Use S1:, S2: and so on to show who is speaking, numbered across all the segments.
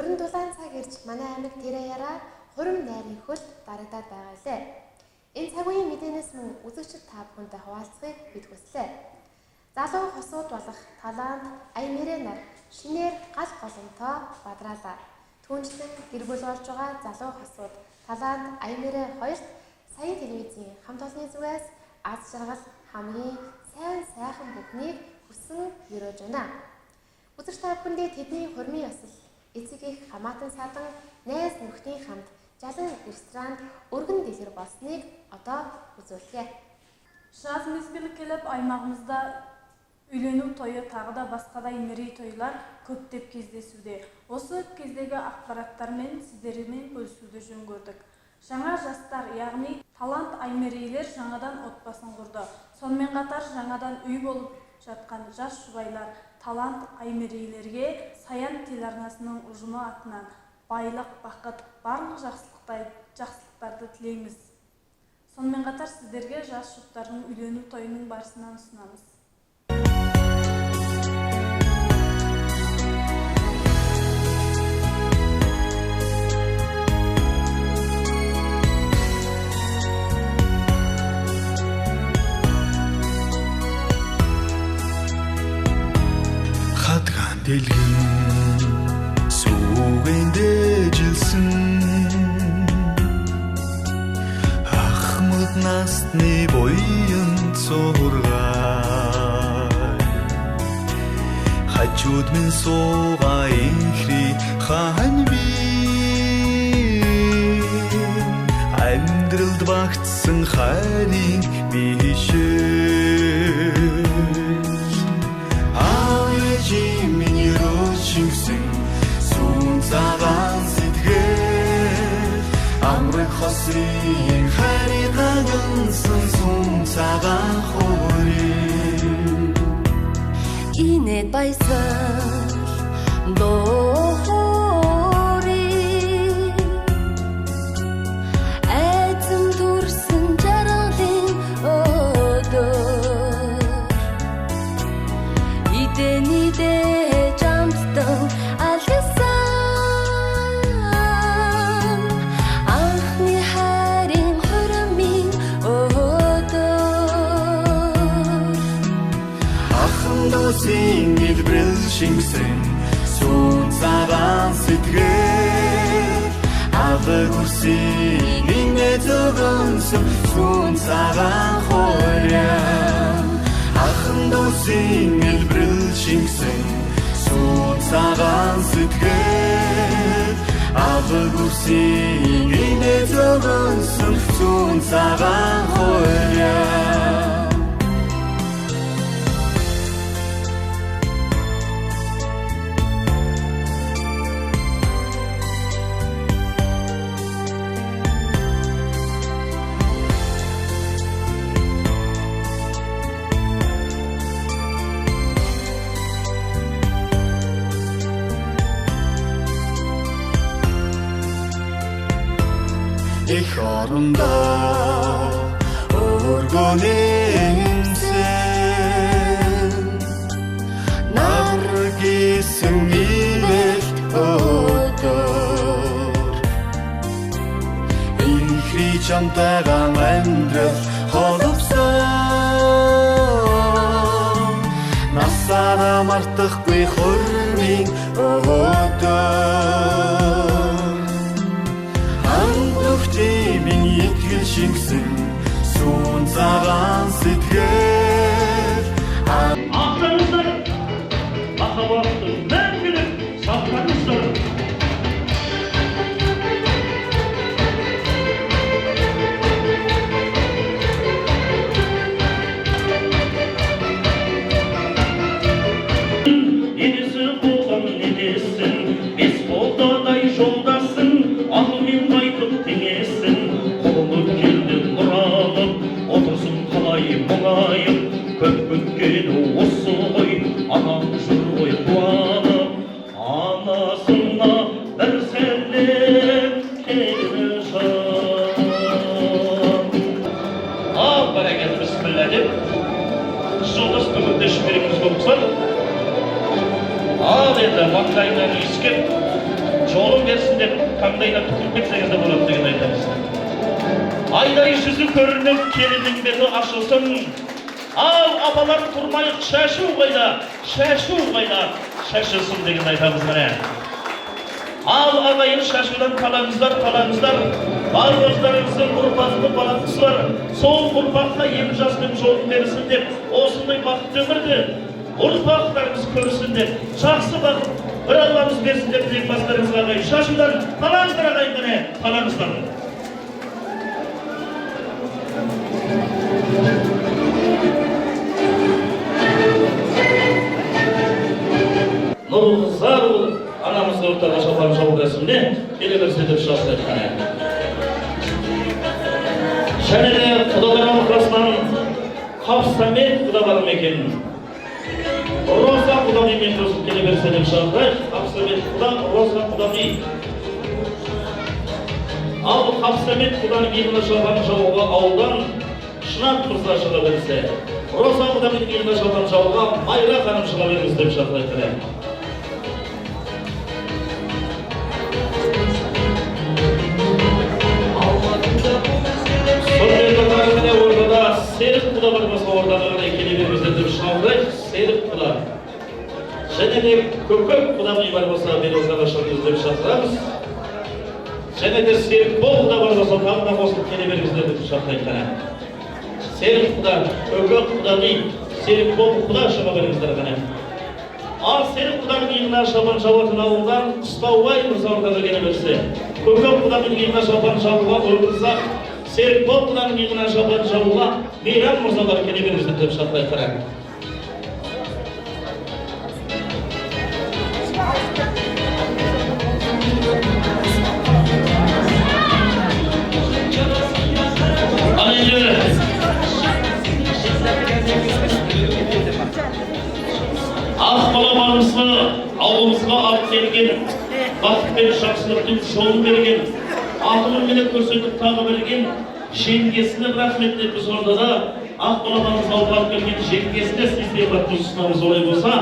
S1: 27 цаг ирж манай аймаг Тэрэяра хурим найрын хөлт дарагдаад байгаа лээ. Энэ цаг үеийн мэдээнээс мөн үзэгчид та бүхэнтэй хуваалцахыг бид хүслээ. Залуу хосууд болох талант Аймэрэ нар шинээр гал голомтоо бадраалаа. Түүнчлэн гэр бүл болж байгаа залуу хосууд талант Аймэрэ хоёрт саяын телевизийн хамт олонны зүгээс аз жаргал хамгийн сайхан бүхнийг хүсэн өрөөж байна. Үзэгч та бүхэндээ тэдний хурмын ёсол эцэг их хамаатан садан найз нөхдийн хамт жалан ресторанд өргөн дэлгэр болсныг одоо үзүүлье.
S2: Жаз мезгілі келіп аймағымызда үйлену тойы тағы да басқа да мерей тойлар көптеп кездесуде. Осы кездегі ақпараттармен сіздермен бөлісуді жөн көрдік. Жаңа жастар, яғни талант аймерейлер жаңадан отбасын құрды. Сонымен қатар жаңадан үй болып жатқан жас жұбайлар талант аймерейлерге Саян телеарнасының ұжымы атынан байлық, бақыт, барлық жақсылықтарды тілейміз. Сонымен қатар сіздерге жас жұптардың үйлену тойының барысынан ұсынамыз.
S3: Дэлгэн сүүгэндэ жилсэн ахмад насны буян цургай хажууд минь суугаа инхри хаан би амьдралд багтсан хайрын бишээ Шингсэн сүүн цагаан сэтгэл амрах хосрын хайрыг гансан сүүн цагаан хөрийн
S4: Инэт баясал дохорийн айцэн төрсөн жаргалын өдөр идэнидэ алгасан анхны хайрын хурмын өдөр
S3: ахын дуусын илбрэл шингсэн сүүн цагаан сэтгэл аваг үрсийн инэт өгөнсөн сүүн цагаан хурим ахын дуусын илбрэл шингсэн сүүн цагаан сэтгэл аваг үрсийн инэт өгөнсөн сүүн цагаан хурим Их орондоо өргөнэмсэн наргисэн ивэлт өдөр инхри чамтайгаан амьдрал холбосон насаараа мартахгүй хурмын өдөр Минь итгэл шингсэн сүүн цагаан сэтгэл
S5: Ахларыңыздар, махаббаттың мәңгілік сақтаңыздар. Енесі болған енесін, бес қолдадай жолдасын, ақылмен айтып теңесін, қолы келді ұралып, отырсын қалай мұңайып, көп күткені осы ғой, анам жүр ғой қуанып, анасына бір сәлем келді жан. Ал бәрекет бісміллә деп, жолдас бүгінде жіберіңіз болса, ал енді маңдайынан иіскеп, қандай да күтіп кетсеңіз де болады деген айтамыз. Айдай жүзі көрініп келіннің беті ашылсын. Ал апалар тұрмай шашу қайда, шашылсын деген айтамыз міне. Ал ағайын шашудан қалаңыздар. Барлықтарыңыздың ұрпақты балаңыз бар. Сол ұрпаққа ем жаспен жолын берсін деп, осындай бақытты өмірді ұрпақтарыңыз көрсін деп, жақсы бақыт бір Алламыз берсін деп тілектестарыңызға ағайын шашудан қалаңыздар ағайын міне, қалаңыздар. Нұрғызар анамызды ортаға шапан жауып рәсімде келе берсе деп шақты айтқан. Және де құдалар алқасынан Қапсамет құда бар мекен. Роза құдағимен қосып келе берсе деп шақты. Қапсамет құда, Роза құдағи. Ал Қапсамет құданың еліне шалған жауға ауылдан Шынат мырза шыға берсе. Роза құдағиның еліне шалған жауға Майра ханым шыға беріңіз деп шақты айтқан. Серік құда бар басқа ордаға қарай келе беріңіздер деп шалды. Серік құда. Және де көкөк құдағи бар болса бері ортаға шығыңыз деп шақырамыз. Және де Серік құда бар болса тағы да қосылып келе беріңіздер деп шақырайық. Серік құда, көкөк құдағи, Серік құда шыға беріңіздер ғана. Ал Серік құданың еліне шапан жауатын ауылдан Қыстаубай мырза ортаға келе берсе. Көкөк құданың еліне шапан жауға Өмірзақ, Серік құданың еліне шапан жауға Мейрам мырзалар келе беріңіздер деп шақырайық. Ақбала барымызға, ауылымызға алып келген, бақыт пен жақсылықтың жолын берген, атымын менен көрсетіп тағы берген, жеңгесіне рахмет деп біз ордада Ақбала барымызға алып келген жеңгесіне сіздей рахмет ұсынамыз. Олай болса,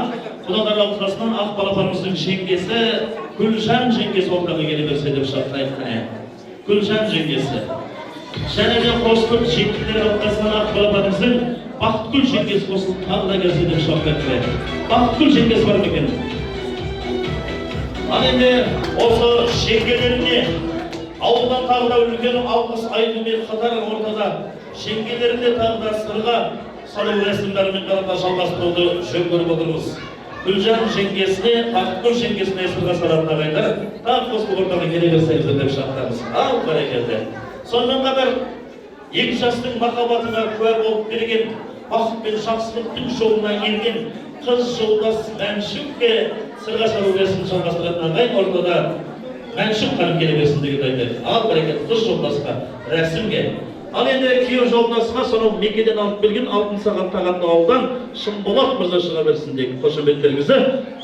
S5: құдалар алқасынан Ақбала барымыздың жеңгесі Гүлжан жеңгесі ортаға келе берсе деп шақырайық. Гүлжан жеңгесі. Және де қосылып жеңгелер алқасынан Ақбала барымыздың Бақытгүл жеңгесі қосылып тағы да келсе деп шақырайық. Бақытгүл жеңгесі бар екен. Ал енді осы жеңгелеріне ауылдан тағы да үлкен алғыс айтумен қатар ортада жеңгелеріне тағы да сырға салу рәсімдерімен қатар жалғастыруды жөн көріп отырмыз. Гүлжан жеңгесіне, Бақытгүл жеңгесіне сырға салатын ағайындар тағы қосылып ортаға келе берсеңіздер деп шақырамыз. Ал бәрекелді. Сонымен қатар екі жастың махаббатына куә болып берген, бақыт пен жақсылықтың жолына ерген қыз жолдас Мәншүкке сырға салу рәсімін жалғастыратын ағайын ортада Мәншүк ханым келе берсін деген айтайық. Ал бәрекет қыз жолдасқа рәсімге. Ал енді күйеу жолдасқа сонау Мекеден алып келген алтын сағат тағанды ауылдан Шынболат мырза шыға берсін деген қошеметтеріңізді